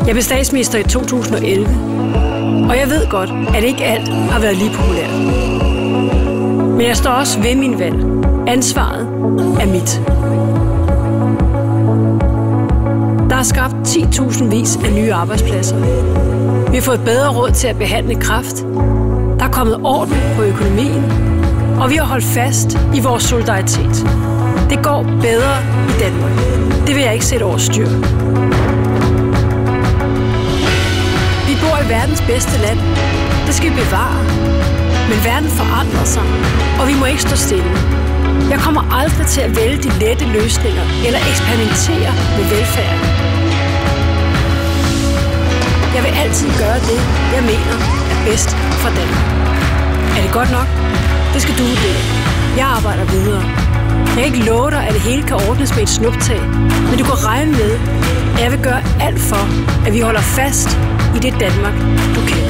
Jeg blev statsminister i 2011, og jeg ved godt, at ikke alt har været lige populært. Men jeg står også ved min valg. Ansvaret er mit. Der er skabt 10.000 vis af nye arbejdspladser. Vi har fået bedre råd til at behandle kræft. Der er kommet orden på økonomien, og vi har holdt fast i vores solidaritet. Det går bedre i Danmark. Det vil jeg ikke sætte over styr. Vi bor i verdens bedste land. Det skal vi bevare. Men verden forandrer sig, og vi må ikke stå stille. Jeg kommer aldrig til at vælge de lette løsninger eller eksperimentere med velfærden. Jeg vil altid gøre det, jeg mener er bedst for Danmark. Er det godt nok? Det skal du vurdere. Jeg arbejder videre. Jeg kan ikke love dig, at det hele kan ordnes med et snuptag, men du kan regne med, at jeg vil gøre alt for, at vi holder fast i det Danmark, du kender.